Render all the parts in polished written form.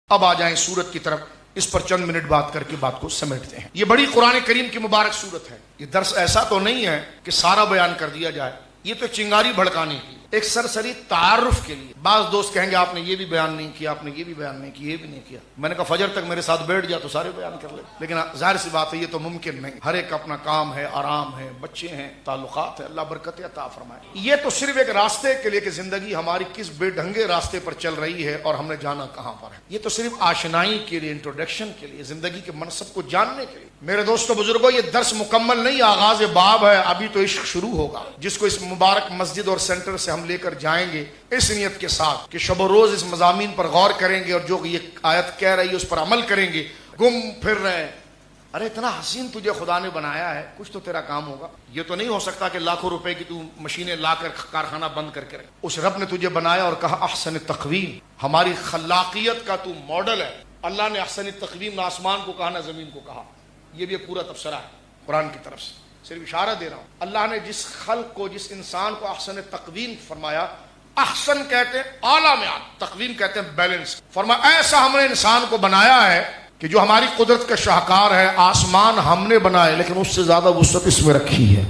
اب آ جائیں سورت کی طرف، اس پر چند منٹ بات کر کے بات کو سمیٹتے ہیں۔ یہ بڑی قرآن کریم کی مبارک سورت ہے۔ یہ درس ایسا تو نہیں ہے کہ سارا بیان کر دیا جائے، یہ تو چنگاری بھڑکانے کی، ایک سرسری تعارف کے لیے۔ بعض دوست کہیں گے آپ نے یہ بھی بیان نہیں کیا، آپ نے یہ بھی بیان نہیں کیا، یہ بھی نہیں کیا۔ میں نے کہا فجر تک میرے ساتھ بیٹھ جا تو سارے بیان کر لے، لیکن ظاہر سی بات ہے یہ تو ممکن نہیں۔ ہر ایک اپنا کام ہے، آرام ہے، بچے ہیں، تعلقات ہے، اللہ برکت عطا فرمائے۔ یہ تو صرف ایک راستے کے لیے کہ زندگی ہماری کس بے ڈھنگے راستے پر چل رہی ہے اور ہم نے جانا کہاں پر ہے، یہ تو صرف آشنائی کے لیے، انٹروڈکشن کے لیے، زندگی کے منصب کو جاننے کے لیے۔ میرے دوستو بزرگوں، یہ درس مکمل نہیں، آغاز باب ہے، ابھی تو عشق شروع ہوگا، جس کو اس مبارک مسجد اور سینٹر سے ہم لے کر جائیں گے اس نیت کے ساتھ کہ شب و روز اس مضامین پر غور کریں گے اور جو یہ آیت کہہ رہی ہے اس پر عمل کریں گے۔ گم پھر رہے، ارے اتنا حسین تجھے خدا نے بنایا ہے، کچھ تو تیرا کام ہوگا۔ یہ تو نہیں ہو سکتا کہ لاکھوں روپے کی تو مشینیں لا کر کارخانہ بند کر کے رکھ۔ اس رب نے تجھے بنایا اور کہا احسن تقویم، ہماری خلاقیت کا تو ماڈل ہے۔ اللہ نے احسن تقویم نہ آسمان کو کہا نہ زمین کو کہا، یہ بھی پورا تبصرہ ہے قرآن کی طرف سے، صرف اشارہ دے رہا ہوں۔ اللہ نے جس خلق کو، جس انسان کو احسن تقویم فرمایا، احسن کہتے ہیں اعلیٰ معیار، تقویم کہتے ہیں بیلنس، فرمایا ایسا ہم نے انسان کو بنایا ہے کہ جو ہماری قدرت کا شاہکار ہے۔ آسمان ہم نے بنائے لیکن اس سے زیادہ وسعت اس میں رکھی ہے،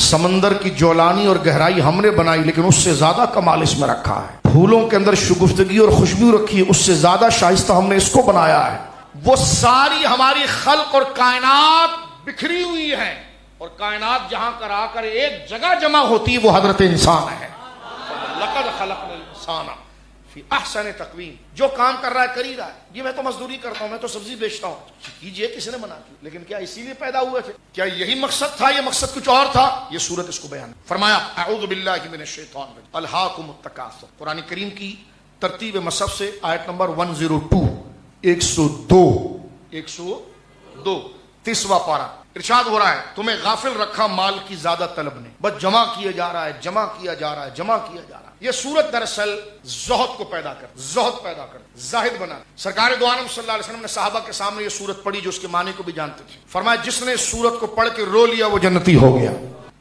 سمندر کی جولانی اور گہرائی ہم نے بنائی لیکن اس سے زیادہ کمال اس میں رکھا ہے، پھولوں کے اندر شگفتگی اور خوشبو رکھی ہے، اس سے زیادہ شائستہ ہم نے اس کو بنایا ہے۔ وہ ساری ہماری خلق اور کائنات بکھری ہوئی ہے، اور کائنات جہاں کر آ کر ایک جگہ جمع ہوتی ہے وہ حضرت انسان ہے۔ لقد خلقنا الانسان فی احسن تقویم، جو کام کر رہا ہے کر ہی رہا ہے۔ یہ میں تو مزدوری کرتا ہوں، میں تو سبزی بیچتا ہوں، کیجئے، کسی نے منع کیا، لیکن کیا اسی لیے پیدا ہوئے تھے؟ کیا یہی مقصد تھا؟ یہ مقصد کچھ اور تھا؟ یہ سورت اس کو بیان فرمایا۔ اعوذ باللہ من الشیطان الرجیم، الہاکم التکاثر، قرآن کریم کی ترتیب مصحف سے آیت نمبر 102، 102 30واں پارہ، ارشاد ہو رہا ہے تمہیں غافل رکھا مال کی زیادہ طلب نے، بس جمع کیا جا رہا ہے، جمع کیا جا رہا ہے، جمع کیا جا رہا ہے۔ یہ سورت دراصل زہد کو پیدا کر، زہد پیدا کر، زاہد بنا۔ سرکار دو عالم صلی اللہ علیہ وسلم نے صحابہ کے سامنے یہ سورت پڑھی جو اس کے معنی کو بھی جانتے تھے، فرمایا جس نے اس سورت کو پڑھ کے رو لیا وہ جنتی ہو گیا۔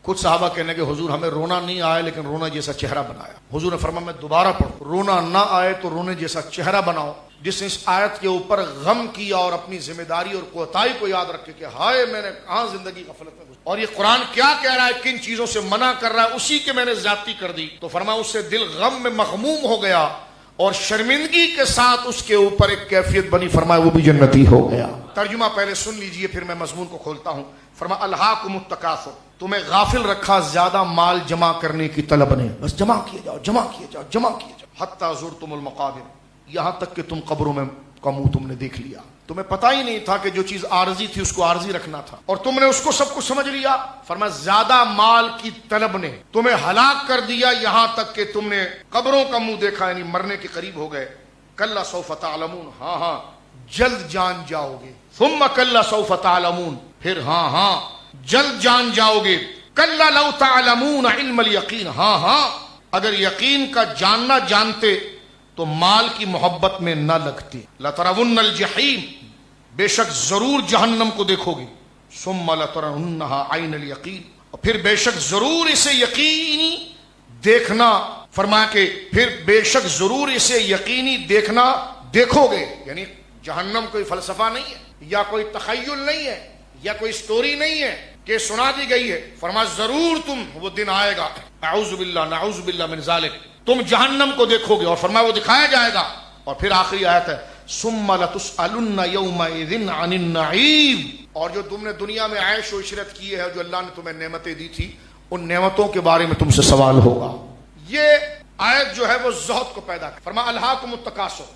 کچھ صحابہ کہنے کہ حضور ہمیں رونا نہیں آئے لیکن رونا جیسا چہرہ بنایا۔ حضور نے فرمایا میں دوبارہ پڑھوں، رونا نہ آئے تو رونے جیسا چہرہ بناؤ۔ جس نے اس آیت کے اوپر غم کیا اور اپنی ذمہ داری اور کوتاہی کو یاد رکھے کہ ہائے میں نے کہاں زندگی غفلت میں گزاری، اور یہ قرآن کیا کہہ رہا ہے، کن چیزوں سے منع کر رہا ہے، اسی کے میں نے زیادتی کر دی، تو فرمایا اس سے دل غم میں مغموم ہو گیا اور شرمندگی کے ساتھ اس کے اوپر ایک کیفیت بنی، فرمایا وہ بھی جنتی ہو گیا۔ ترجمہ پہلے سن لیجئے پھر میں مضمون کو کھولتا ہوں۔ فرمایا الہاکم التکاثر، تمہیں غافل رکھا زیادہ مال جمع کرنے کی طلب نے، بس جمع کیے جاؤ، جمع کیے جاؤ، جمع کیے جاؤ، حتی زرتم المقابر، یہاں تک کہ تم قبروں میں کا منہ تم نے دیکھ لیا۔ تمہیں پتہ ہی نہیں تھا کہ جو چیز عارضی تھی اس کو عارضی رکھنا تھا، اور تم نے اس کو سب کچھ سمجھ لیا۔ فرمایا زیادہ مال کی طلب نے تمہیں ہلاک کر دیا، یہاں تک کہ تم نے قبروں کا منہ دیکھا، یعنی مرنے کے قریب ہو گئے۔ کلا سوف تعلمون، ہاں ہاں جلد جان جاؤ گے۔ ثم کلا سوف تعلمون، پھر ہاں ہاں جلد جان جاؤ گے۔ کلا لو تعلمون علم الیقین، ہاں ہاں اگر یقین کا جاننا جانتے تو مال کی محبت میں نہ لگتے۔ لترون الجحیم، بے شک ضرور جہنم کو دیکھو گے۔ ثم لترونہا عین الیقین، اور پھر بے شک ضرور اسے یقینی دیکھنا، فرمایا کہ پھر بے شک ضرور اسے یقینی دیکھنا دیکھو گے۔ یعنی جہنم کوئی فلسفہ نہیں ہے، یا کوئی تخیل نہیں ہے، یا کوئی سٹوری نہیں ہے کہ سنا دی گئی ہے۔ فرمایا ضرور تم، وہ دن آئے گا، اعوذ باللہ نعوذ باللہ من ذالک، تم جہنم کو دیکھو گے، اور فرمایا وہ دکھایا جائے گا۔ اور پھر آخری آیت ہے ثم لتسألن یومئذ عن النعیم، اور جو تم نے دنیا میں عیش و عشرت کی ہے، جو اللہ نے تمہیں نعمتیں دی تھی، ان نعمتوں کے بارے میں تم سے سوال ہوگا۔ یہ آیت جو ہے وہ زہد کو پیدا کر، فرمایا الہاکم التکاثر،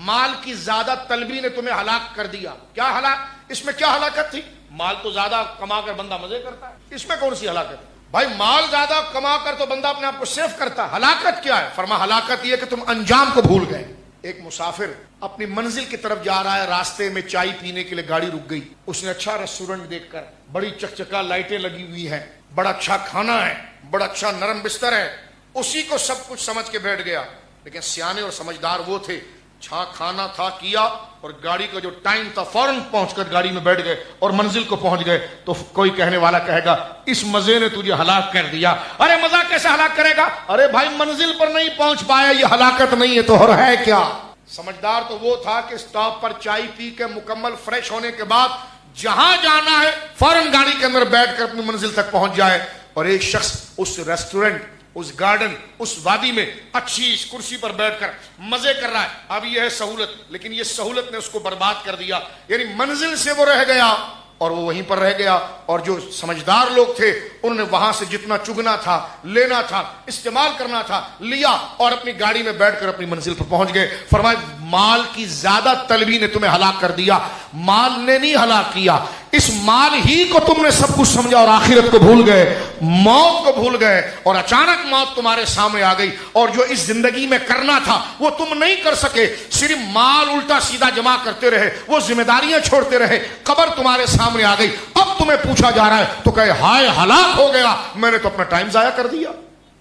مال کی زیادہ طلبی نے تمہیں ہلاک کر دیا۔ کیا ہلاک؟ اس میں کیا ہلاکت تھی؟ مال تو زیادہ کما کر بندہ مزے کرتا ہے، اس میں کون سی ہلاکت ہے؟ بھائی مال زیادہ کما کر تو بندہ اپنے آپ کو سیف کرتا ہے، ہلاکت کیا ہے؟ فرما ہلاکت یہ کہ تم انجام کو بھول گئے۔ ایک مسافر اپنی منزل کی طرف جا رہا ہے، راستے میں چائے پینے کے لیے گاڑی رک گئی، اس نے اچھا ریسٹورنٹ دیکھ کر، بڑی چکچکا لائٹیں لگی ہوئی ہیں، بڑا اچھا کھانا ہے، بڑا اچھا نرم بستر ہے، اسی کو سب کچھ سمجھ کے بیٹھ گیا۔ لیکن سیانے اور سمجھدار وہ تھے، چھا کھانا تھا کیا، اور گاڑی کا جو ٹائم تھا فوراً پہنچ کر گاڑی میں بیٹھ گئے اور منزل کو پہنچ گئے۔ تو کوئی کہنے والا کہے گا اس مزے نے تجھے ہلاک کر دیا۔ ارے مزہ کیسے ہلاک کرے گا؟ ارے بھائی منزل پر نہیں پہنچ پایا، یہ ہلاکت نہیں ہے تو اور ہے کیا؟ سمجھدار تو وہ تھا کہ اسٹاپ پر چائے پی کے مکمل فریش ہونے کے بعد جہاں جانا ہے فوراً گاڑی کے اندر بیٹھ کر اپنی منزل تک پہنچ جائے. اور ایک شخص اس ریسٹورنٹ، اس گارڈن، اس وادی میں اچھی اس کرسی پر بیٹھ کر مزے کر رہا ہے. اب یہ ہے سہولت، لیکن یہ سہولت نے اس کو برباد کر دیا. یعنی منزل سے وہ رہ گیا اور وہ وہیں پر رہ گیا. اور جو سمجھدار لوگ تھے انہوں نے وہاں سے جتنا چگنا تھا، لینا تھا، استعمال کرنا تھا لیا اور اپنی گاڑی میں بیٹھ کر اپنی منزل پر پہنچ گئے. فرمایا مال کی زیادہ طلبی نے تمہیں ہلاک کر دیا، مال نے نہیں ہلاک کیا. اس مال ہی کو تم نے سب کچھ سمجھا اور آخرت کو بھول گئے، موت کو بھول گئے، اور اچانک موت تمہارے سامنے آ گئی. اور جو اس زندگی میں کرنا تھا وہ تم نہیں کر سکے، صرف مال الٹا سیدھا جمع کرتے رہے، وہ ذمہ داریاں چھوڑتے رہے. قبر تمہارے سامنے آ گئی، اب تمہیں پوچھا جا رہا ہے تو کہے ہائے ہلاک ہو گیا، میں نے تو اپنا ٹائم ضائع کر دیا.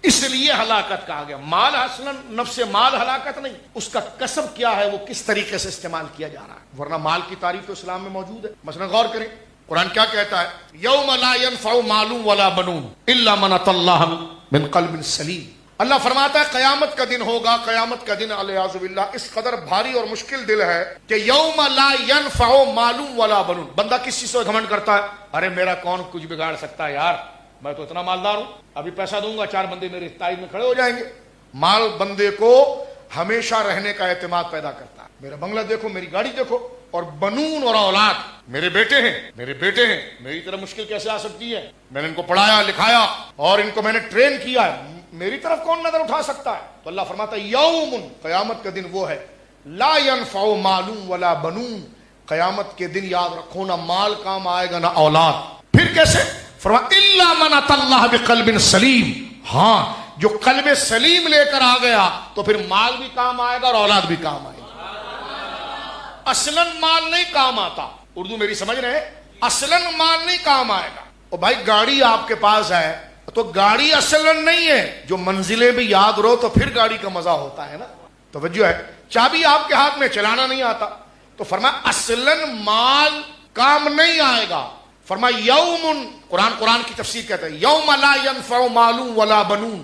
اس لیے ہلاکت کہا گیا. مال اصلا نفس مال ہلاکت نہیں، اس کا کسب کیا ہے، وہ کس طریقے سے استعمال کیا جا رہا ہے. ورنہ مال کی تعریف تو اسلام میں موجود ہے. مثلا غور کریں قرآن کیا کہتا ہے، یوم لا ينفع مال ولا بنون الا من اتى الله من قلب سلیم. اللہ فرماتا ہے قیامت کا دن ہوگا، قیامت کا دن والعیاذ باللہ اس قدر بھاری اور مشکل دل ہے کہ یوم لا ينفع مال ولا بنون. بندہ کس چیز سے گھمنڈ کرتا ہے، ارے میرا کون کچھ بگاڑ سکتا ہے یار، میں تو اتنا مالدار ہوں، ابھی پیسہ دوں گا 4 بندے میرے تائید میں کھڑے ہو جائیں گے. مال بندے کو ہمیشہ رہنے کا اعتماد پیدا کرتا ہے. میرا بنگلہ دیکھو، میری گاڑی دیکھو. اور بنون اور اولاد، میرے بیٹے ہیں، میرے بیٹے ہیں، میری طرف مشکل کیسے آ سکتی ہے، میں نے ان کو پڑھایا لکھایا اور ان کو میں نے ٹرین کیا ہے، میری طرف کون نظر اٹھا سکتا ہے. تو اللہ فرماتا ہے یوم، قیامت کا دن وہ ہے، لا ينفع مال ولا بنون. قیامت کے دن یاد رکھو نہ مال کام آئے گا نہ اولاد. پھر کیسے؟ فرمایا الا من اتى الله بقلب سلیم. ہاں جو قلب سلیم لے کر آ گیا تو پھر مال بھی کام آئے گا اور اولاد بھی کام آئے گا. اصلاً مال نہیں کام آتا، اردو میری سمجھ رہے ہیں، اصلاً مال نہیں کام آئے گا. اور بھائی گاڑی آپ کے پاس ہے تو گاڑی اصلاً نہیں ہے، جو منزلیں بھی یاد رہو تو پھر گاڑی کا مزہ ہوتا ہے نا. توجہ ہے، چابی آپ کے ہاتھ میں چلانا نہیں آتا تو فرمایا اصلاً مال کام نہیں آئے گا. فرمایا یوم، قرآن کی تفسیر کہتا ہے یوم لا ينفع مال ولا بنون.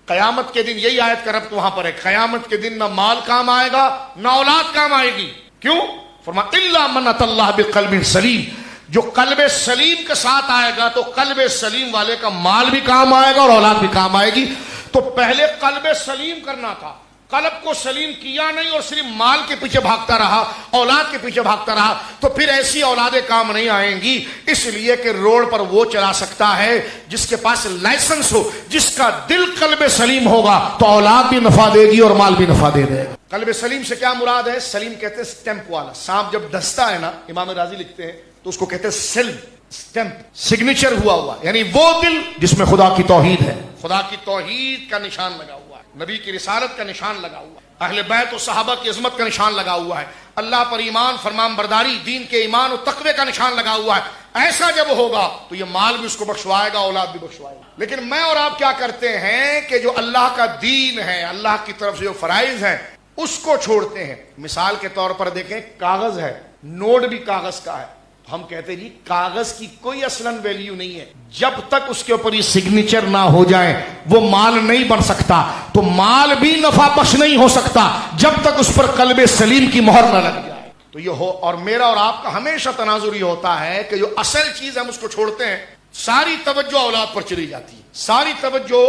قیامت کے دن، یہی آیت کا ربط وہاں پر ہے، قیامت کے دن نہ مال کام آئے گا نہ اولاد کام آئے گی. کیوں؟ فرمایا الا من اتى الله بقلب سلیم. جو قلب سلیم کے ساتھ آئے گا تو قلب سلیم والے کا مال بھی کام آئے گا اور اولاد بھی کام آئے گی. تو پہلے قلب سلیم کرنا تھا، قلب کو سلیم کیا نہیں اور صرف مال کے پیچھے بھاگتا رہا، اولاد کے پیچھے بھاگتا رہا، تو پھر ایسی اولادیں کام نہیں آئیں گی. اس لیے کہ روڈ پر وہ چلا سکتا ہے جس کے پاس لائسنس ہو، جس کا دل قلب سلیم ہوگا تو اولاد بھی نفع دے گی اور مال بھی نفع دے دے گا. قلب سلیم سے کیا مراد ہے؟ سلیم کہتے ہیں سٹیمپ والا. سانپ جب ڈستا ہے نا، امام راضی لکھتے ہیں تو اس کو کہتے ہیں سیل، سٹیمپ، سگنیچر ہوا ہوا. یعنی وہ دل جس میں خدا کی توحید ہے، خدا کی توحید کا نشان لگا ہوا ہے، نبی کی رسالت کا نشان لگا ہوا ہے، اہل بیت و صحابہ کی عظمت کا نشان لگا ہوا ہے، اللہ پر ایمان، فرمان برداری، دین کے ایمان و تقوی کا نشان لگا ہوا ہے. ایسا جب ہوگا تو یہ مال بھی اس کو بخشوائے گا، اولاد بھی بخشوائے گا. لیکن میں اور آپ کیا کرتے ہیں کہ جو اللہ کا دین ہے، اللہ کی طرف سے جو فرائض ہیں اس کو چھوڑتے ہیں. مثال کے طور پر دیکھیں، کاغذ ہے، نوٹ بھی کاغذ کا ہے، ہم کہتے ہیں جی کاغذ کی کوئی اصلاً ویلیو نہیں ہے، جب تک اس کے اوپر یہ سگنیچر نہ ہو جائے وہ مال نہیں بن سکتا. تو مال بھی نفع بخش نہیں ہو سکتا جب تک اس پر قلب سلیم کی مہر نہ لگ جائے. تو یہ ہو، اور میرا اور آپ کا ہمیشہ تناظر یہ ہوتا ہے کہ جو اصل چیز ہم اس کو چھوڑتے ہیں، ساری توجہ اولاد پر چلی جاتی ہے، ساری توجہ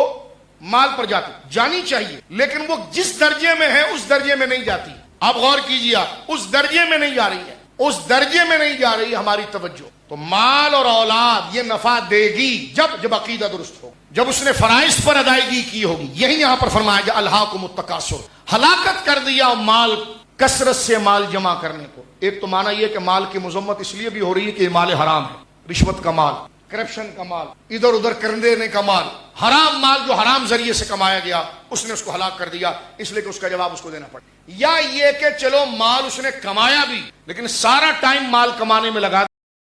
مال پر جانی چاہیے، لیکن وہ جس درجے میں ہے اس درجے میں نہیں جاتی. آپ غور کیجیے، اس درجے میں نہیں جا رہی ہے، اس درجے میں نہیں جا رہی ہماری توجہ. تو مال اور اولاد یہ نفع دے گی جب عقیدہ درست ہو، جب اس نے فرائض پر ادائیگی کی ہوگی. یہی یہاں پر فرمایا جائے الہاکم التکاثر، ہلاکت کر دیا مال، کثرت سے مال جمع کرنے کو. ایک تو معنی یہ کہ مال کی مذمت اس لیے بھی ہو رہی ہے کہ یہ مال حرام ہے، رشوت کا مال، کرپشن کا مال، ادھر ادھر کر دینے کا مال، حرام مال جو حرام ذریعے سے کمایا گیا اس نے اس کو ہلاک کر دیا، اس لیے کہ اس کا جواب اس کو دینا پڑا. یا یہ کہ چلو مال اس نے کمایا بھی لیکن سارا ٹائم مال کمانے میں لگا،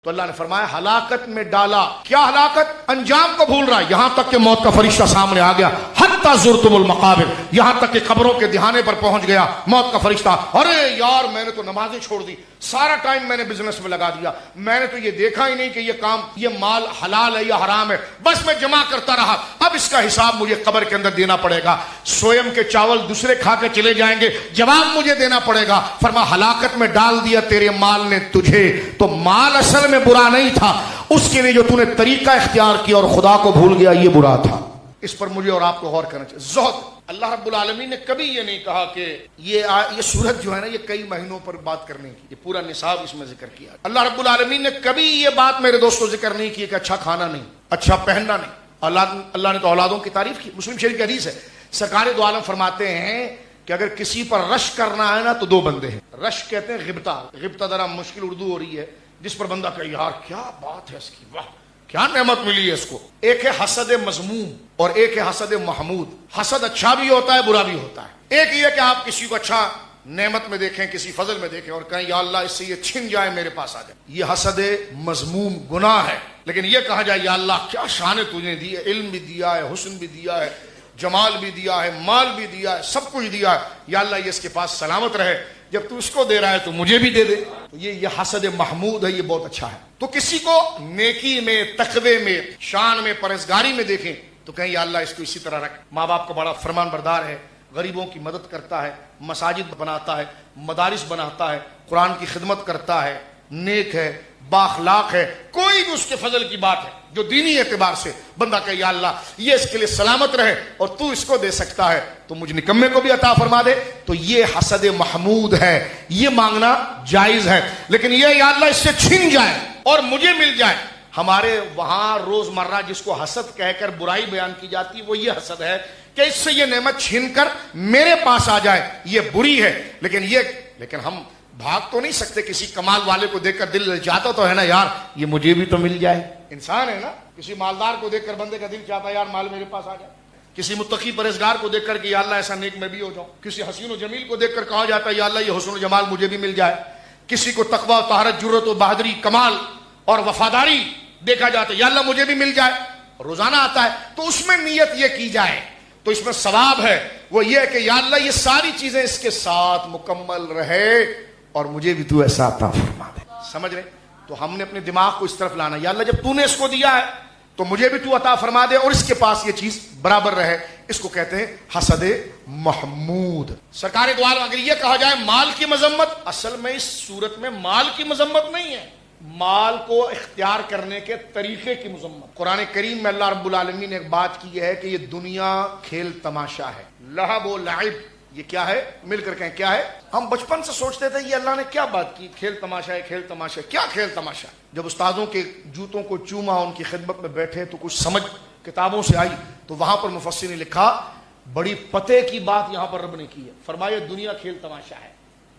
تو اللہ نے فرمایا ہلاکت میں ڈالا. کیا ہلاکت؟ انجام کو بھول رہا ہے، یہاں تک کہ موت کا فرشتہ سامنے آ گیا. حتی زرتم المقابر، یہاں تک کہ قبروں کے دہانے پر پہنچ گیا موت کا فرشتہ. ارے یار میں نے تو نمازیں چھوڑ دی، سارا ٹائم میں نے بزنس میں لگا دیا, میں نے تو یہ دیکھا ہی نہیں کہ یہ کام, یہ مال حلال ہے یا حرام ہے, بس میں جمع کرتا رہا. اب اس کا حساب مجھے قبر کے اندر دینا پڑے گا. سویم کے چاول دوسرے کھا کے چلے جائیں گے, جواب مجھے دینا پڑے گا. فرما ہلاکت میں ڈال دیا تیرے مال نے تجھے, تو مال اصل میں برا نہیں تھا, اس کے لیے جو تو نے طریقہ اختیار کیا اور خدا کو بھول گیا یہ برا تھا. اس پر مجھے اور آپ کو غور کرنا چاہیے. زہد, اللہ رب العالمین نے کبھی یہ نہیں کہا کہ یہ سورت جو ہے نا یہ کئی مہینوں پر بات کرنے کی, یہ پورا نصاب اس میں ذکر کیا. اللہ رب العالمین نے کبھی یہ بات میرے دوستوں ذکر نہیں کی کہ اچھا کھانا نہیں, اچھا پہننا نہیں. اللہ نے تو اولادوں کی تعریف کی. مسلم شریف کی حدیث ہے, سرکار دو عالم فرماتے ہیں کہ اگر کسی پر رش کرنا ہے نا تو دو بندے ہیں. رش کہتے ہیں غبطہ, غبطہ ذرا مشکل اردو ہو رہی ہے, جس پر بندہ کہ یار کیا بات ہے اس کی, واہ کیا نعمت ملی ہے اس کو. ایک ہے حسد مذموم اور ایک ہے حسد محمود. حسد اچھا بھی ہوتا ہے برا بھی ہوتا ہے. ایک یہ کہ آپ کسی کو اچھا نعمت میں دیکھیں, کسی فضل میں دیکھیں اور کہیں یا اللہ اس سے یہ چھن جائے میرے پاس آ جائے, یہ حسد مذموم گناہ ہے. لیکن یہ کہا جائے یا اللہ کیا شان تجھے دی ہے, علم بھی دیا ہے, حسن بھی دیا ہے, جمال بھی دیا ہے, مال بھی دیا ہے, سب کچھ دیا ہے, یا اللہ یہ اس کے پاس سلامت رہے, جب تو اس کو دے رہا ہے تو مجھے بھی دے دے. تو یہ حسد محمود ہے, یہ بہت اچھا ہے. تو کسی کو نیکی میں, تقوی میں, شان میں, پرہیزگاری میں دیکھیں تو کہیں یا اللہ اس کو اسی طرح رکھ. ماں باپ کا بڑا فرمان بردار ہے, غریبوں کی مدد کرتا ہے, مساجد بناتا ہے, مدارس بناتا ہے, قرآن کی خدمت کرتا ہے, نیک ہے, بااخلاق ہے, کوئی بھی اس کے فضل کی بات ہے جو دینی اعتبار سے بندہ کہ یا اللہ یہ اس کے لیے سلامت رہے اور تو اس کو دے سکتا ہے تو مجھ نکمے کو بھی عطا فرما دے, تو یہ حسد محمود ہے, یہ مانگنا جائز ہے. لیکن یہ یا اللہ اس سے چھن جائے اور مجھے مل جائے. ہمارے وہاں روزمرہ جس کو حسد کہہ کر برائی بیان کی جاتی ہے وہ یہ حسد ہے کہ اس سے یہ نعمت چھین کر میرے پاس آ جائے, یہ بری ہے. لیکن ہم بھاگ تو نہیں سکتے, کسی کمال والے کو دیکھ کر دل چاہتا تو ہے نا یار یہ مجھے بھی تو مل جائے. انسان ہے نا, کسی مالدار کو دیکھ کر بندے کا دل چاہتا ہے یار مال میرے پاس آ جائے. کسی متقی پرہیزگار کو دیکھ کر کہ یا اللہ ایسا نیک میں بھی ہو جاؤں. کسی حسین و جمیل کو دیکھ کر کہا جاتا ہے یا اللہ یہ حسن و جمال مجھے بھی مل جائے. کسی کو تقوی و طہارت, جرت و بہادری, کمال اور وفاداری دیکھا جاتا ہے یا اللہ مجھے بھی مل جائے. روزانہ آتا ہے تو اس میں نیت یہ کی جائے تو اس میں ثواب ہے, وہ یہ کہ یا اللہ یہ ساری چیزیں اس کے ساتھ مکمل رہے اور مجھے بھی تو ایسا عطا فرما دے. سمجھ رہے؟ تو ہم نے اپنے دماغ کو اس طرف لانا, یا اللہ جب تو نے اس کو دیا ہے تو مجھے بھی تو عطا فرما دے اور اس کے پاس یہ چیز برابر رہے. اس کو کہتے ہیں حسد محمود. سرکار دو عالم اگر یہ کہا جائے مال کی مذمت, اصل میں اس صورت میں مال کی مذمت نہیں ہے, مال کو اختیار کرنے کے طریقے کی مذمت. قرآن کریم میں اللہ رب العالمین نے ایک بات کی ہے کہ یہ دنیا کھیل تماشا ہے. لہب و لعب, یہ کیا ہے؟ مل کر کہیں کیا ہے؟ ہم بچپن سے سوچتے تھے یہ اللہ نے کیا بات کی, کھیل تماشا ہے, کھیل تماشا. کیا کھیل تماشا؟ جب استادوں کے جوتوں کو چوما, ان کی خدمت میں بیٹھے تو کچھ سمجھ کتابوں سے آئی, تو وہاں پر مفسر نے لکھا بڑی پتے کی بات یہاں پر رب نے کی ہے. فرمایا دنیا کھیل تماشا ہے.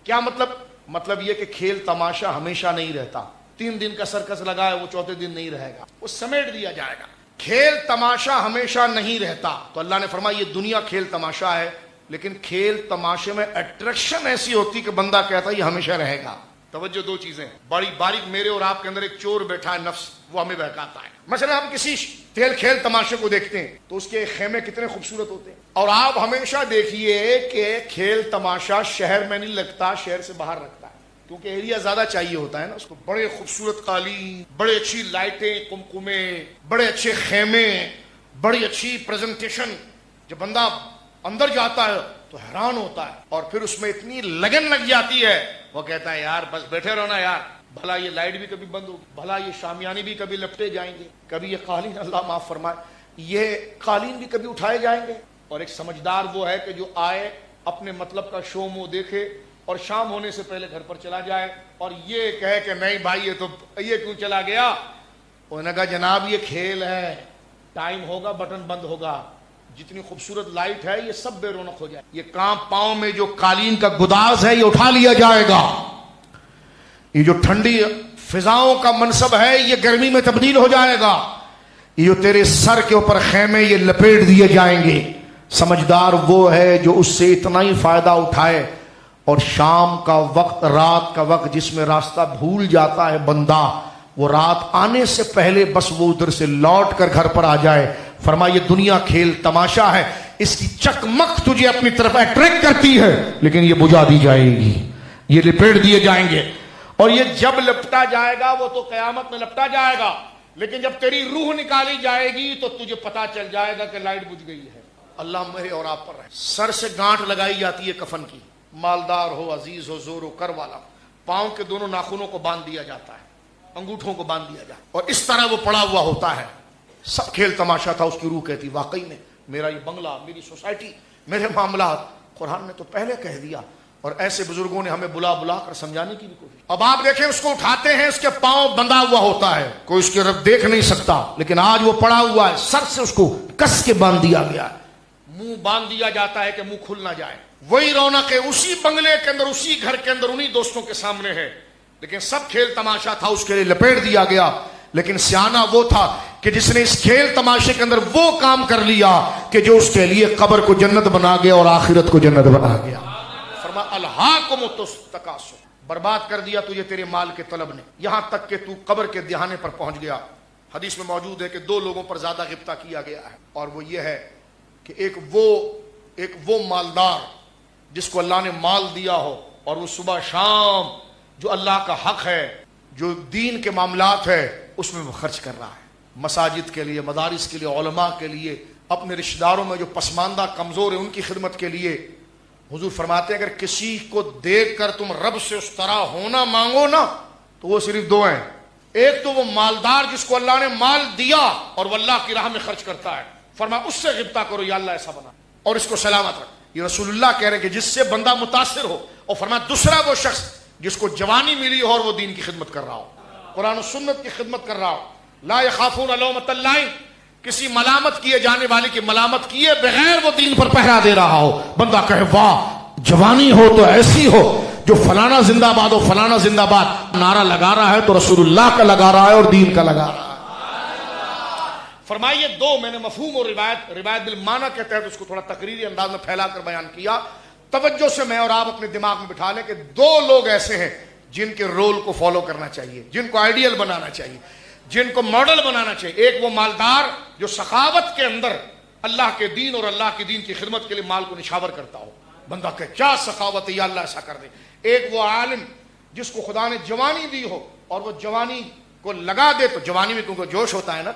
کیا مطلب؟ مطلب یہ کہ کھیل تماشا ہمیشہ نہیں رہتا. 3 دن کا سرکس لگا ہے وہ چوتھے دن نہیں رہے گا, وہ سمیٹ دیا جائے گا. کھیل تماشا ہمیشہ نہیں رہتا. تو اللہ نے فرمایا یہ دنیا کھیل تماشا ہے, لیکن کھیل تماشے میں اٹریکشن ایسی ہوتی کہ بندہ کہتا ہے یہ ہمیشہ رہے گا. توجہ, دو چیزیں بڑی باریک. میرے اور آپ کے اندر ایک چور بیٹھا ہے نفس, وہ ہمیں بہکاتا ہے. مثلا ہم کسی کھیل تماشے کو دیکھتے ہیں تو اس کے خیمے کتنے خوبصورت ہوتے ہیں, اور آپ ہمیشہ دیکھیے کہ کھیل تماشا شہر میں نہیں لگتا, شہر سے باہر رکھتا ہے, کیونکہ ایریا زیادہ چاہیے ہوتا ہے نا اس کو. بڑے خوبصورت قالین, بڑے اچھی لائٹیں, کمکمے, بڑے اچھے خیمے, بڑی اچھی پریزنٹیشن. جب بندہ اندر جاتا ہے تو حیران ہوتا ہے, اور پھر اس میں اتنی لگن لگ جاتی ہے, وہ کہتا ہے یار بس بیٹھے رہو نا یار, بھلا یہ لائٹ بھی کبھی بند ہوگی, بھلا یہ شامیانے بھی کبھی لپٹے جائیں گے, کبھی یہ قالین, اللہ معاف فرمائے, یہ قالین بھی کبھی اٹھائے جائیں گے. اور ایک سمجھدار وہ ہے کہ جو آئے اپنے مطلب کا شو مو دیکھے اور شام ہونے سے پہلے گھر پر چلا جائے اور یہ کہے کہ نہیں بھائی یہ کیوں چلا گیا. انہوں نے کہا جناب یہ کھیل ہے, ٹائم ہوگا بٹن بند ہوگا, جتنی خوبصورت لائٹ ہے یہ سب بے رونق ہو جائے. یہ کام پاؤں میں جو قالین کا گداز ہے یہ اٹھا لیا جائے گا, یہ جو ٹھنڈی فضاؤں کا منصب ہے یہ گرمی میں تبدیل ہو جائے گا, یہ جو تیرے سر کے اوپر خیمے یہ لپیٹ دیے جائیں گے. سمجھدار وہ ہے جو اس سے اتنا ہی فائدہ اٹھائے اور شام کا وقت, رات کا وقت جس میں راستہ بھول جاتا ہے بندہ, وہ رات آنے سے پہلے بس وہ ادھر سے لوٹ کر گھر پر آ جائے. فرمایا یہ دنیا کھیل تماشا ہے, اس کی چکمک تجھے اپنی طرف اٹریکٹ کرتی ہے لیکن یہ بجھا دی جائے گی, یہ لپیٹ دیے جائیں گے. اور یہ جب لپٹا جائے گا وہ تو قیامت میں لپٹا جائے گا، لیکن جب تیری روح نکالی جائے گی تو تجھے پتا چل جائے گا کہ لائٹ بجھ گئی ہے۔ اللہ میرے اور آپ پر رہے۔ سر سے گانٹھ لگائی جاتی ہے کفن کی، مالدار ہو، عزیز ہو، زور ہو، کر والا، پاؤں کے دونوں ناخنوں کو باندھ دیا جاتا ہے، انگوٹھوں کو باندھ دیا جاتا ہے، اور اس طرح وہ پڑا ہوا ہوتا ہے۔ سب کھیل تماشا تھا، اس کی روح کہتی واقعی میں میرا یہ بنگلہ، میری سوسائٹی، میرے معاملات، قرآن نے تو پہلے کہہ دیا، اور ایسے بزرگوں نے ہمیں بلا بلا کر سمجھانے کی بھی کوشش۔ اب آپ دیکھیں اس کو اٹھاتے ہیں، اس کے پاؤں بندھا ہوا ہوتا ہے، کوئی اس کی طرف دیکھ نہیں سکتا، لیکن آج وہ پڑا ہوا ہے، سر سے اس کو کس کے باندھ دیا گیا ہے، منہ باندھ دیا جاتا ہے کہ منہ کھل نہ جائے۔ وہی رونق ہے اسی بنگلے کے اندر، اسی گھر کے اندر، انہی دوستوں کے سامنے ہے، لیکن سب کھیل تماشا تھا، اس کے لیے لپیٹ دیا گیا۔ لیکن سیانا وہ تھا کہ جس نے اس کھیل تماشے کے اندر وہ کام کر لیا کہ جو اس کے لیے قبر کو جنت بنا گیا اور آخرت کو جنت بنا گیا۔ فرما الہاکم التکاثر، برباد کر دیا تجھے تیرے مال کے طلب نے، یہاں تک کہ تو قبر کے دہانے پر پہنچ گیا۔ حدیث میں موجود ہے کہ دو لوگوں پر زیادہ غبطہ کیا گیا ہے، اور وہ یہ ہے کہ ایک وہ مالدار جس کو اللہ نے مال دیا ہو، اور وہ صبح شام جو اللہ کا حق ہے، جو دین کے معاملات ہے، اس میں وہ خرچ کر رہا ہے، مساجد کے لیے، مدارس کے لیے، علماء کے لیے، اپنے رشتہ داروں میں جو پسماندہ کمزور ہیں ان کی خدمت کے لیے۔ حضور فرماتے ہیں اگر کسی کو دیکھ کر تم رب سے اس طرح ہونا مانگو نا تو وہ صرف دو ہیں، ایک تو وہ مالدار جس کو اللہ نے مال دیا اور وہ اللہ کی راہ میں خرچ کرتا ہے، فرمایا اس سے غبطہ کرو یا اللہ ایسا بنا اور اس کو سلامت رکھ۔ یہ رسول اللہ کہہ رہے ہیں کہ جس سے بندہ متاثر ہو، اور فرمایا دوسرا وہ شخص جس کو جوانی ملی ہو اور وہ دین کی خدمت کر رہا ہو، قرآن و سنت کی خدمت کر رہا ہو، لا یخافون لومۃ لائم، کسی ملامت کیے جانے والے کی ملامت کیے بغیر وہ دین پر پہرا دے رہا ہو۔ بندہ کہے واہ جوانی ہو تو ایسی ہو جو فلانا زندہ باد ہو، فلانا زندہ باد نعرہ لگا رہا ہے تو رسول اللہ کا لگا رہا ہے اور دین کا لگا رہا ہے۔ فرمائیے دو، میں نے مفہوم اور روایت بالمعنی کے تحت اس کو تھوڑا تقریری انداز میں پھیلا کر بیان کیا، توجہ سے میں اور آپ اپنے دماغ میں بٹھا لیں کہ دو لوگ ایسے ہیں جن کے رول کو فالو کرنا چاہیے، جن کو آئیڈیل بنانا چاہیے، جن کو ماڈل بنانا چاہیے۔ ایک وہ مالدار جو سخاوت کے اندر اللہ کے دین اور اللہ کے دین کی خدمت کے لیے مال کو نشاور کرتا ہو، بندہ کہ کیا سخاوت ہے یا اللہ ایسا کر دے۔ ایک وہ عالم جس کو خدا نے جوانی دی ہو اور وہ جوانی کو لگا دے، تو جوانی میں کیونکہ جوش ہوتا ہے نا،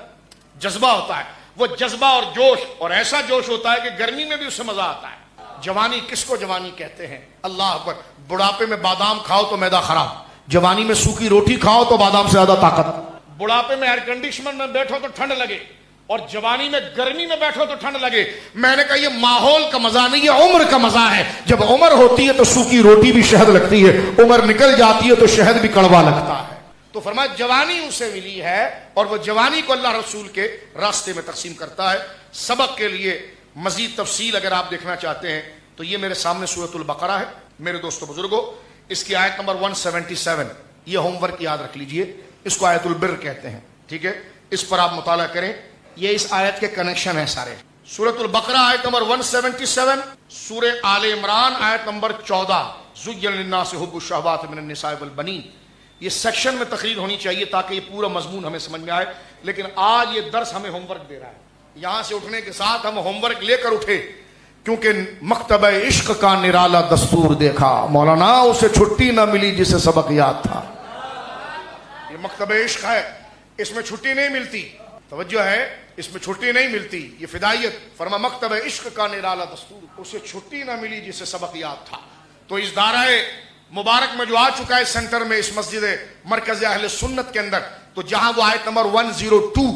جذبہ ہوتا ہے، وہ جذبہ اور جوش، اور ایسا جوش ہوتا ہے کہ گرمی میں بھی اس سے مزہ آتا ہے۔ جوانی کس کو جوانی کہتے ہیں؟ اللہ اکبر، بڑھاپے میں بادام کھاؤ تو میدا خراب، جوانی میں سوکھی روٹی کھاؤ تو بادام سے زیادہ طاقت۔ بڑھاپے میں ایئر کنڈیشن میں بیٹھو تو ٹھنڈ لگے، اور جوانی میں گرمی میں بیٹھو تو ٹھنڈ لگے۔ میں نے کہا یہ ماحول کا مزہ نہیں، یہ عمر کا مزہ ہے۔ جب عمر ہوتی ہے تو سوکھی روٹی بھی شہد لگتی ہے، عمر نکل جاتی ہے تو شہد بھی کڑوا لگتا ہے۔ تو فرمایا جوانی اسے ملی ہے اور وہ جوانی کو اللہ رسول کے راستے میں تقسیم کرتا ہے۔ سبق کے لیے مزید تفصیل اگر آپ دیکھنا چاہتے ہیں تو یہ میرے سامنے سورۃ البقرہ ہے میرے دوستو بزرگوں، اس کی آیت نمبر 177، یہ ہوم ورک یاد رکھ لیجئے، اس کو آیت البر کہتے ہیں، ٹھیک ہے؟ اس پر آپ مطالعہ کریں، یہ اس آیت کے کنیکشن ہیں سارے۔ سورۃ البقرہ آیت نمبر 177، سورہ آل عمران آیت نمبر 14، زُيِّنَ لِلنَّاسِ حُبُّ الشَّهَوَاتِ مِنَ النِّسَاءِ وَالْبَنِينَ۔ یہ سیکشن میں تقریر ہونی چاہیے تاکہ یہ پورا مضمون ہمیں سمجھ میں آئے، لیکن آج یہ درس ہمیں ہوم ورک دے رہا ہے۔ یہاں سے اٹھنے کے ساتھ ہم ہوم ورک لے کر اٹھے، کیونکہ مکتبہ عشق کا نرالا دستور دیکھا، مولانا اسے چھٹی نہ ملی جسے سبق یاد تھا۔ یہ مکتبہ عشق ہے، اس میں چھٹی نہیں ملتی، توجہ ہے، اس میں چھٹی نہیں ملتی، یہ فدائیت۔ فرما مکتبہ عشق کا نرالا دستور، اسے چھٹی نہ ملی جسے سبق یاد تھا۔ تو اس دارہ مبارک میں جو آ چکا ہے سینٹر میں، اس مسجد مرکز اہل سنت کے اندر، تو جہاں وہ آیت نمبر 102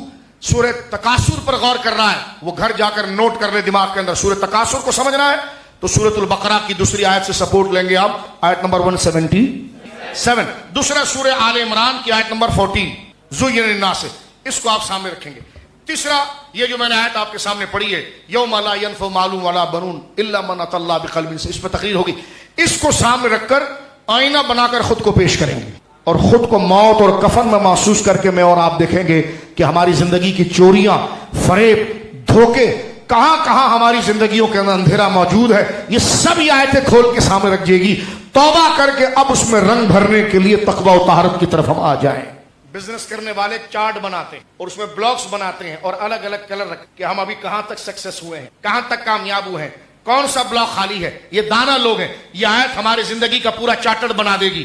سورہ تکاثر پر غور کر رہا ہے، وہ گھر جا کر نوٹ کر لے دماغ کے اندر۔ سورہ تکاثر کو سمجھنا ہے تو سورۃ البقرہ کی دوسری آیت سے سپورٹ لیں گے آپ، آیت نمبر 177۔ دوسرا سورہ آل عمران کی آیت نمبر 14، زُيِّنَ لِلنَّاسِ، اس کو آپ سامنے رکھیں گے۔ تیسرا یہ جو میں نے آیت آپ کے سامنے پڑھی ہے، یوم لا ينفع مال ولا بنون الا من اتى الله بقلب سلیم، اس پہ تقریر ہوگی۔ اس کو سامنے رکھ کر آئینہ بنا کر خود کو پیش کریں گے اور خود کو موت اور کفن میں محسوس کر کے میں اور آپ دیکھیں گے کہ ہماری زندگی کی چوریاں، فریب، دھوکے، کہاں کہاں ہماری زندگیوں کے اندر اندھیرا موجود ہے، یہ سب یہ آیتیں کھول کے سامنے رکھ جائے گی۔ توبہ کر کے اب اس میں رنگ بھرنے کے لیے تقوی و طہارت کی طرف ہم آ جائیں۔ بزنس کرنے والے چارٹ بناتے ہیں اور اس میں بلاکس بناتے ہیں اور الگ الگ کلر رکھ کہ ہم ابھی کہاں تک سکسیس ہوئے ہیں، کہاں تک کامیاب ہوئے ہیں، کون سا بلاک خالی ہے۔ یہ دانا لوگ ہیں، یہ آیت ہماری زندگی کا پورا چارٹر بنا دے گی۔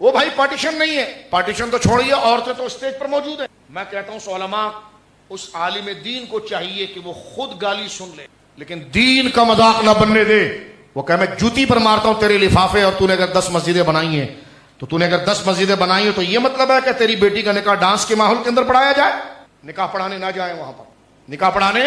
وہ بھائی پارٹیشن نہیں ہے، پارٹیشن تو چھوڑیے، عورتیں تو اسٹیج پر موجود ہیں۔ میں کہتا ہوں علماء اس عالم دین کو چاہیے کہ وہ خود گالی سن لے لیکن دین کا مذاق نہ بننے دے۔ وہ کہ میں جوتی پر مارتا ہوں تیرے لفافے، اور تو نے اگر 10 مسجدیں بنائی ہیں تو نے اگر 10 مسجدیں بنائی ہیں تو یہ مطلب ہے کہ تیری بیٹی کا نکاح ڈانس کے ماحول کے اندر پڑھایا جائے؟ نکاح پڑھانے نہ جائیں، وہاں پر نکاح پڑھانے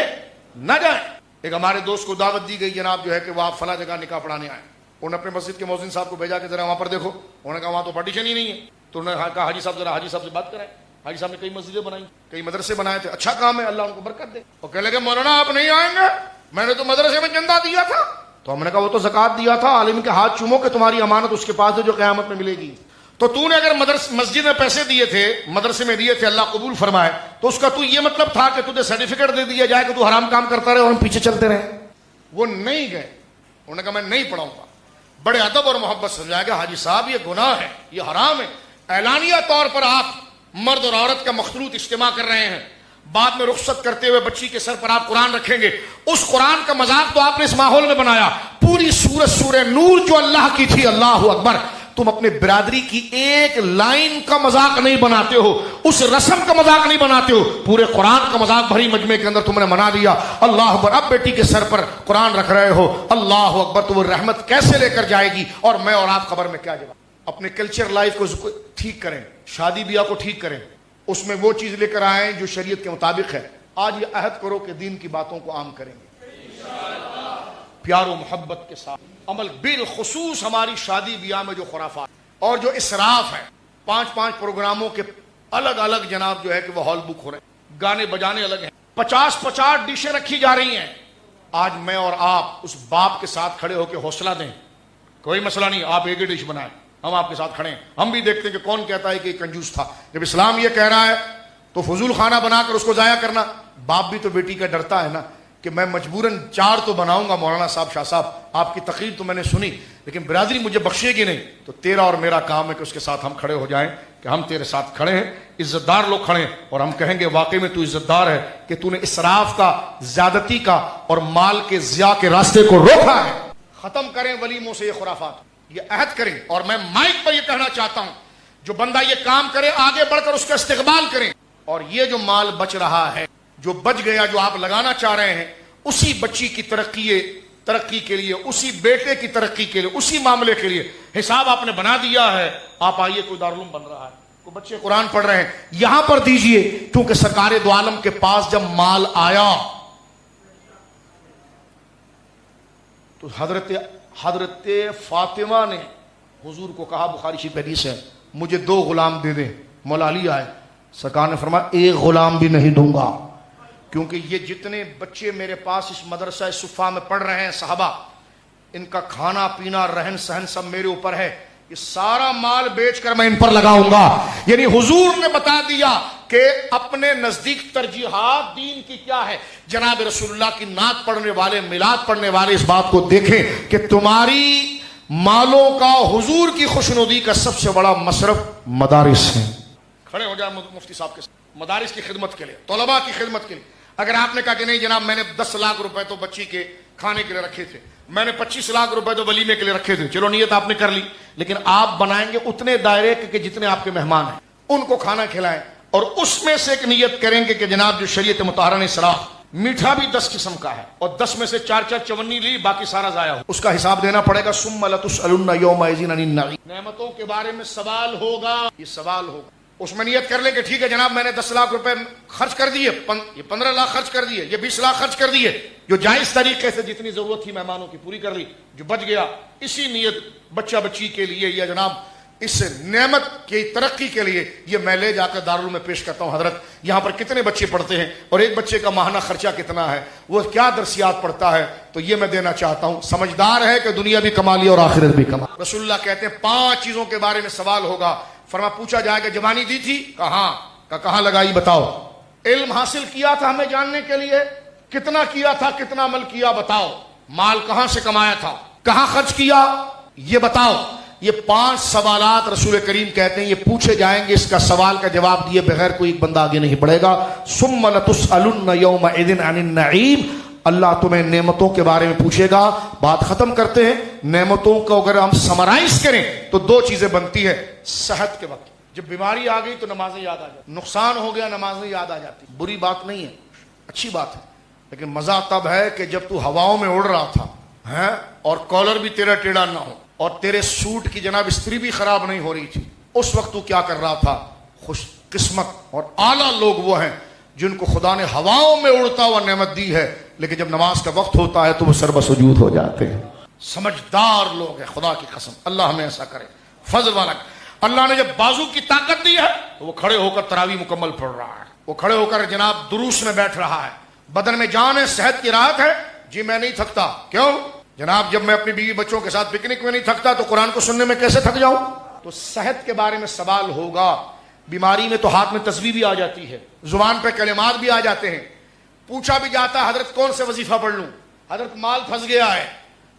نہ جائیں۔ ایک ہمارے دوست کو دعوت دی گئی جناب جو ہے کہ وہ آپ فلاں جگہ نکاح پڑھانے آئے، انہوں نے اپنے مسجد کے مؤذن صاحب کو بھیجا کہ ذرا وہاں پر دیکھو، انہوں نے کہا وہاں تو پارٹیشن ہی نہیں ہے۔ تو انہوں نے کہا حاجی صاحب ذرا حاجی صاحب سے بات کرائیں۔ حاجی صاحب نے کئی مسجدیں بنائی، کئی مدرسے بنائے تھے، اچھا کام ہے، اللہ ان کو برکت دے۔ وہ کہنے لگے مولانا آپ نہیں آئیں گے، میں نے تو مدرسے میں چندہ دیا تھا۔ تو ہم نے کہا وہ تو زکوٰۃ دیا تھا، عالم کے ہاتھ چومو کہ تمہاری امانت اس کے پاس ہے جو قیامت میں ملے گی۔ تو نے اگر مسجد میں پیسے دیے تھے، مدرسے میں دیے تھے، اللہ قبول فرمائے، تو اس کا تو یہ مطلب تھا کہ تجھے سرٹیفکیٹ دے دیا جائے کہ تو حرام کام کرتا رہے اور ہم پیچھے چلتے رہے؟ وہ نہیں گئے، انہوں نے کہا میں نہیں پڑھاؤں گا۔ بڑے ادب اور محبت سمجھایا گیا حاجی صاحب یہ گناہ ہے، یہ حرام ہے، اعلانیہ طور پر آپ مرد اور عورت کا مخلوط اجتماع کر رہے ہیں، بعد میں رخصت کرتے ہوئے بچی کے سر پر آپ قرآن رکھیں گے، اس قرآن کا مذاق تو آپ نے اس ماحول میں بنایا۔ پوری سورہ نور جو اللہ کی تھی، اللہ اکبر، تم اپنے برادری کی ایک لائن کا مذاق نہیں بناتے ہو، اس رسم کا مذاق نہیں بناتے ہو، پورے قرآن کا مذاق بھری مجمع کے اندر تم نے منا دیا۔ اللہ اکبر، اب بیٹی کے سر پر قرآن رکھ رہے ہو، اللہ اکبر، تو وہ رحمت کیسے لے کر جائے گی؟ اور میں اور آپ خبر میں کیا جواب؟ اپنے کلچر لائف کو ٹھیک کریں، شادی بیاہ کو ٹھیک کریں، اس میں وہ چیز لے کر آئیں جو شریعت کے مطابق ہے۔ آج یہ عہد کرو کہ دین کی باتوں کو عام کریں گے پیار و محبت کے ساتھ عمل، بالخصوص ہماری شادی بیاہ میں جو خرافات اور جو اسراف ہے، 5 پروگراموں کے الگ الگ جناب جو ہے کہ وہ ہال بک ہو رہے ہیں، گانے بجانے الگ ہیں، 50 ڈشیں رکھی جا رہی ہیں۔ آج میں اور آپ اس باپ کے ساتھ کھڑے ہو کے حوصلہ دیں، کوئی مسئلہ نہیں، آپ ایک ہی ڈش بنائیں، ہم آپ کے ساتھ کھڑے ہیں، ہم بھی دیکھتے ہیں کہ کون کہتا ہے کہ یہ کنجوس تھا۔ جب اسلام یہ کہہ رہا ہے تو فضول خانہ بنا کر اس کو ضائع کرنا، باپ بھی تو بیٹی کا ڈرتا ہے نا کہ میں مجبوراً 4 تو بناؤں گا، مولانا صاحب، شاہ صاحب، آپ کی تقریر تو میں نے سنی لیکن برادری مجھے بخشے گی نہیں، تو تیرا اور میرا کام ہے کہ اس کے ساتھ ہم کھڑے ہو جائیں کہ ہم تیرے ساتھ کھڑے ہیں، عزت دار لوگ کھڑے ہیں، اور ہم کہیں گے واقعی میں تو عزت دار ہے کہ تو نے اسراف کا، زیادتی کا اور مال کے ضیاع کے راستے کو روکا ہے۔ ختم کریں ولیموں سے یہ خرافات، یہ عہد کریں۔ اور میں مائک پر یہ کہنا چاہتا ہوں، جو بندہ یہ کام کرے آگے بڑھ کر اس کا استقبال کریں، اور یہ جو مال بچ رہا ہے، جو بچ گیا، جو آپ لگانا چاہ رہے ہیں، اسی بچی کی ترقی کے لیے، اسی بیٹے کی ترقی کے لیے، اسی معاملے کے لیے حساب آپ نے بنا دیا ہے۔ آپ آئیے، کوئی دارالعلوم بن رہا ہے، کوئی بچے قرآن پڑھ رہے ہیں، یہاں پر دیجئے، کیونکہ سرکار دو عالم کے پاس جب مال آیا تو حضرت فاطمہ نے حضور کو کہا، بخاری شریف حدیث ہے، مجھے 2 غلام دے دیں۔ مولا علی آئے، سرکار نے فرمایا 1 غلام بھی نہیں دوں گا، کیونکہ یہ جتنے بچے میرے پاس اس مدرسہ صفا میں پڑھ رہے ہیں صحابہ، ان کا کھانا پینا رہن سہن سب میرے اوپر ہے، یہ سارا مال بیچ کر میں ان پر لگاؤں گا۔ یعنی حضور نے بتا دیا کہ اپنے نزدیک ترجیحات دین کی کیا ہے۔ جناب رسول اللہ کی نعت پڑھنے والے، میلاد پڑھنے والے اس بات کو دیکھیں کہ تمہاری مالوں کا، حضور کی خوشنودی کا سب سے بڑا مصرف مدارس ہیں۔ کھڑے ہو جائیں مفتی صاحب کے ساتھ، مدارس کی خدمت کے لیے، طلباء کی خدمت کے لیے۔ اگر آپ نے کہا کہ نہیں جناب میں نے 10 لاکھ روپے تو بچی کے کھانے کے لیے رکھے تھے، میں نے 25 لاکھ روپے تو ولیمے کے لیے رکھے تھے، چلو نیت آپ نے کر لی، لیکن آپ بنائیں گے اتنے دائرے کہ جتنے آپ کے مہمان ہیں ان کو کھانا کھلائیں، اور اس میں سے ایک نیت کریں گے کہ جناب جو شریعت مطہرہ نے اسراف، میٹھا بھی 10 قسم کا ہے اور 10 میں سے 4 چونی لی، باقی سارا ضائع ہو، اس کا حساب دینا پڑے گا۔ ثم لتسألن یومئذ عن النعیم، نعمتوں کے بارے میں سوال ہوگا، یہ سوال ہوگا۔ اس میں نیت کر لیں کہ ٹھیک ہے جناب میں نے 10 لاکھ روپے خرچ کر دیے، یہ 15 لاکھ خرچ کر دیے، یہ 20 لاکھ خرچ کر دیے، جو جائز طریقے سے جتنی ضرورت تھی مہمانوں کی پوری کر لی، جو بچ گیا اسی نیت بچہ بچی کے لیے یا جناب اس نعمت کی ترقی کے لیے یہ میں لے جا کر دارالعلوم میں پیش کرتا ہوں۔ حضرت یہاں پر کتنے بچے پڑھتے ہیں اور ایک بچے کا ماہانہ خرچہ کتنا ہے، وہ کیا درسیات پڑھتا ہے، تو یہ میں دینا چاہتا ہوں۔ سمجھدار ہے کہ دنیا بھی کما لی اور آخرت بھی کما۔ رسول اللہ کہتے ہیں 5 چیزوں کے بارے میں سوال ہوگا۔ فرما پوچھا جائے گا جوانی دی تھی، کہاں لگائی بتاؤ، علم حاصل کیا تھا ہمیں جاننے کے لیے، کتنا کیا تھا، کتنا عمل کیا بتاؤ، مال کہاں سے کمایا تھا، کہاں خرچ کیا یہ بتاؤ۔ یہ 5 سوالات رسول کریم کہتے ہیں یہ پوچھے جائیں گے، اس کا سوال کا جواب دیے بغیر کوئی بندہ آگے نہیں بڑھے گا۔ ثم لتسألن یومئذ عن النعیم، اللہ تمہیں نعمتوں کے بارے میں پوچھے گا. بات ختم کرتے ہیں. نعمتوں کو اگر ہم سمرائز کریں تو دو چیزیں بنتی ہے. صحت کے وقت جب بیماری آ گئی تو نمازیں یاد آ جاتی, نقصان ہو گیا نمازیں یاد آ جاتی. بری بات نہیں ہے, اچھی بات ہے, لیکن مزہ تب ہے کہ جب تو ہواؤں میں اڑ رہا تھا ہیں اور کالر بھی تیرا ٹیڑھا نہ ہو اور تیرے سوٹ کی جناب استری بھی خراب نہیں ہو رہی تھی. اس وقت تو کیا کر رہا تھا؟ خوش قسمت اور اعلیٰ لوگ وہ ہیں جن کو خدا نے ہواؤں میں اڑتا ہوا نعمت دی ہے, لیکن جب نماز کا وقت ہوتا ہے تو وہ سر بسجود ہو جاتے ہیں. سمجھدار لوگ ہیں, خدا کی قسم. اللہ ہمیں ایسا کرے. فضل والا اللہ نے جب بازو کی طاقت دی ہے تو وہ کھڑے ہو کر تراویح مکمل پڑھ رہا ہے, وہ کھڑے ہو کر جناب دروس میں بیٹھ رہا ہے. بدن میں جان ہے, صحت کی راحت ہے. جی میں نہیں تھکتا. کیوں جناب؟ جب میں اپنی بیوی بچوں کے ساتھ پکنک میں نہیں تھکتا تو قرآن کو سننے میں کیسے تھک جاؤں؟ تو صحت کے بارے میں سوال ہوگا. بیماری میں تو ہاتھ میں تسبیح بھی آ جاتی ہے, زبان پہ کلمات بھی آ جاتے ہیں. پوچھا بھی جاتا ہے حضرت کون سے وظیفہ پڑھ لوں؟ حضرت مال پھنس گیا ہے,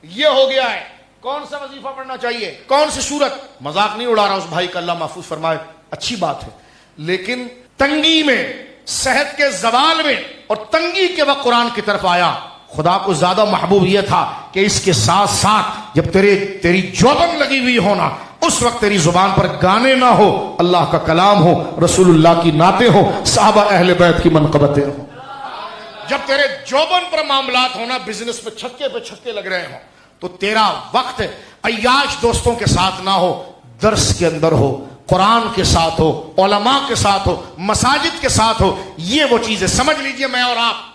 یہ ہو گیا ہے, کون سا وظیفہ پڑھنا چاہیے, کون سی صورت؟ مذاق نہیں اڑا رہا اس بھائی کا, اللہ محفوظ فرمائے. اچھی بات ہے, لیکن تنگی میں, صحت کے زوال میں اور تنگی کے وقت قرآن کی طرف آیا. خدا کو زیادہ محبوب یہ تھا کہ اس کے ساتھ ساتھ جب تیری جوبن لگی ہوئی ہونا, اس وقت تیری زبان پر گانے نہ ہو, اللہ کا کلام ہو, رسول اللہ کی نعتیں ہو, صحابہ اہل بیت کی منقبتیں ہوں. جب تیرے جوبن پر معاملات ہونا, بزنس پہ چھکے لگ رہے ہوں, تو تیرا وقت عیاش دوستوں کے ساتھ نہ ہو, درس کے اندر ہو, قرآن کے ساتھ ہو, علماء کے ساتھ ہو, مساجد کے ساتھ ہو. یہ وہ چیزیں سمجھ لیجئے میں اور آپ.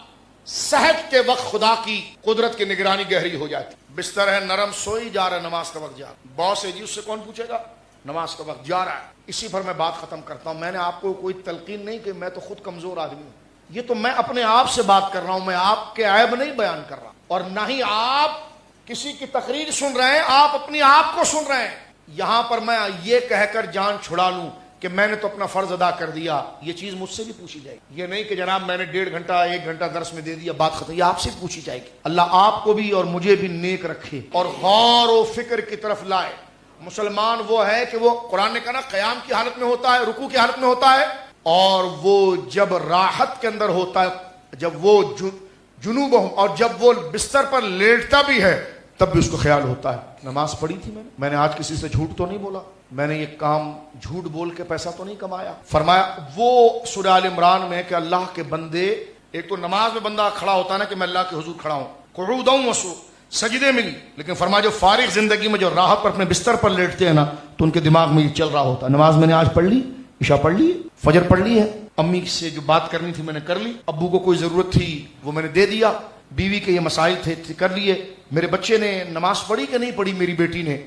صحت کے وقت خدا کی قدرت کی نگرانی گہری ہو جاتی. بستر ہے نرم, سوئی جا رہا ہے, نماز کا وقت جا رہا ہے. باس ہے جی, اس سے کون پوچھے گا؟ نماز کا وقت جا رہا ہے. اسی پر میں بات ختم کرتا ہوں. میں نے آپ کو کوئی تلقین نہیں کہ میں تو خود کمزور آدمی ہوں, یہ تو میں اپنے آپ سے بات کر رہا ہوں. میں آپ کے عیب نہیں بیان کر رہا, اور نہ ہی آپ کسی کی تقریر سن رہے ہیں, آپ اپنی آپ کو سن رہے ہیں. یہاں پر میں یہ کہہ کر جان چھڑا لوں کہ میں نے تو اپنا فرض ادا کر دیا, یہ چیز مجھ سے بھی پوچھی جائے گی. یہ نہیں کہ جناب میں نے 1.5 گھنٹہ 1 گھنٹہ درس میں دے دیا, بات ختم. یہ آپ سے پوچھی جائے گی. اللہ آپ کو بھی اور مجھے بھی نیک رکھے اور غور و فکر کی طرف لائے. مسلمان وہ ہے کہ وہ, قرآن نے کہا نا, قیام کی حالت میں ہوتا ہے, رکوع کی حالت میں ہوتا ہے, اور وہ جب راحت کے اندر ہوتا ہے, جب وہ جنوب اور جب وہ بستر پر لیٹتا بھی ہے تب بھی اس کو خیال ہوتا ہے. نماز پڑھی تھی میں نے آج کسی سے جھوٹ تو نہیں بولا, میں نے یہ کام جھوٹ بول کے پیسہ تو نہیں کمایا. فرمایا وہ سورہ آل عمران میں کہ اللہ کے بندے, ایک تو نماز میں بندہ کھڑا ہوتا ہے نا کہ میں اللہ کے حضور کھڑا ہوں, قعوداً وسو, سجدے میں نہیں, لیکن فرمایا جو فارغ زندگی میں جو راحت پر اپنے بستر پر لیٹتے ہیں نا, تو ان کے دماغ میں یہ چل رہا ہوتا ہے, نماز میں نے آج پڑھ لی, عشاء پڑھ لی, فجر پڑھ لی ہے, امی سے جو بات کرنی تھی میں نے کر لی, ابو کو کوئی ضرورت تھی وہ میں نے دے دیا, بیوی کے یہ مسائل تھے کر لیے, میرے بچے نے نماز پڑھی کہ نہیں پڑھی, میری بیٹی نے,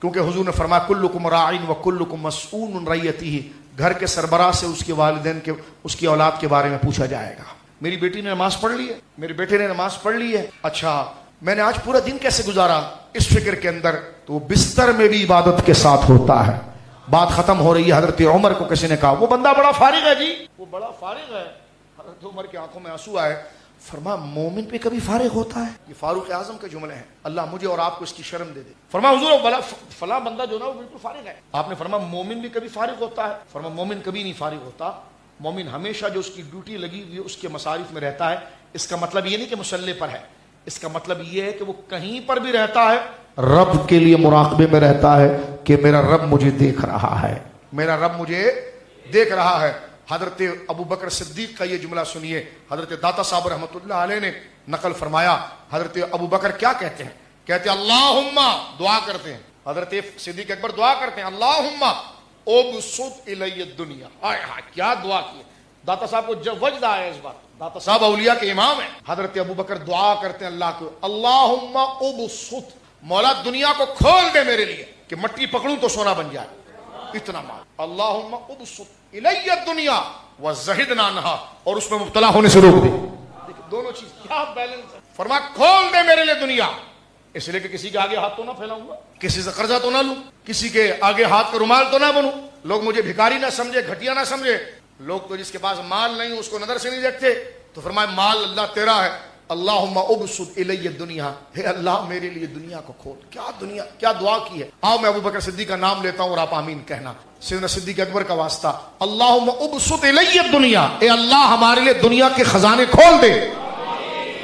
کیونکہ حضور نے فرمایا کلکم راعٍ وکلکم مسئول عن رعیتہ, گھر کے سربراہ سے اس کے والدین کے, اس کی اولاد کے بارے میں پوچھا جائے گا. میری بیٹی نے نماز پڑھ لی ہے, میرے بیٹے نے نماز پڑھ لی ہے. اچھا میں نے آج پورا دن کیسے گزارا اس فکر کے اندر, تو وہ بستر میں بھی عبادت کے ساتھ ہوتا ہے. بات ختم ہو رہی ہے. حضرت عمر کو کسی نے کہا وہ بندہ بڑا فارغ ہے جی, وہ بڑا فارغ ہے. حضرت عمر کی آنکھوں میں آنسو آئے. فرمایا مومن پہ کبھی فارغ ہوتا ہے؟ یہ فاروق اعظم کے جملے ہیں, اللہ مجھے اور آپ کو اس کی شرم دے دے. فرمایا حضور فلاں بندہ جو نا وہ بالکل فارغ ہے. آپ نے فرمایا مومن بھی کبھی فارغ ہوتا ہے؟ فرمایا مومن کبھی نہیں فارغ ہوتا, مومن ہمیشہ جو اس کی ڈیوٹی لگی ہوئی ہے اس کے مصارف میں رہتا ہے. اس کا مطلب یہ نہیں کہ مسلح پر ہے, اس کا مطلب یہ ہے کہ وہ کہیں پر بھی رہتا ہے رب کے لیے مراقبے میں رہتا ہے کہ میرا رب مجھے دیکھ رہا ہے, میرا رب مجھے دیکھ رہا ہے. حضرت ابو بکر صدیق کا یہ جملہ سنیے, حضرت داتا صاحب رحمۃ اللہ علیہ نے نقل فرمایا. حضرت ابو بکر کیا کہتے ہیں؟ کہتے ہیں اللہم, دعا کرتے ہیں. حضرت صدیق اکبر دعا کرتے ہیں اللہم ابسط الی الدنیا. ہائے ہائے کیا دعا کی. داتا صاحب کو جب وجد آیا اس بات, داتا صاحب اولیاء کے امام ہیں. حضرت ابو بکر دعا کرتے ہیں اللہ کو, اللہم ابسط, مولا دنیا کو کھول دے میرے لیے کہ مٹی پکڑوں تو سونا بن جائے, اتنا مال. اللہم ابسط الی الدنیا وزہدنا عنہا, اور اس میں مبتلا ہونے سے روک دے. دونوں چیز کیا بیلنس ہے. فرما کھول دے میرے لیے دنیا, اس لیے کہ کسی کے آگے ہاتھ تو نہ پھیلاؤں گا, کسی سے قرضہ تو نہ لوں, کسی کے آگے ہاتھ کا رومال تو نہ بنوں, لوگ مجھے بھکاری نہ سمجھے, گھٹیا نہ سمجھے. لوگ تو جس کے پاس مال نہیں اس کو نظر سے نہیں دیکھتے, تو فرمائے مال اللہ تیرا ہے. اللہم ابسط الی الدنیا, ہے اللہ میرے لیے دنیا کو کھول. کیا دنیا, کیا دعا کی ہے. آؤ میں ابو بکر صدیق کا نام لیتا ہوں اور آپ آمین کہنا. سیدنا صدیق اکبر کا واسطہ, اللہم ابسط الی الدنیا, اے اللہ ہمارے لیے دنیا کے خزانے کھول دے.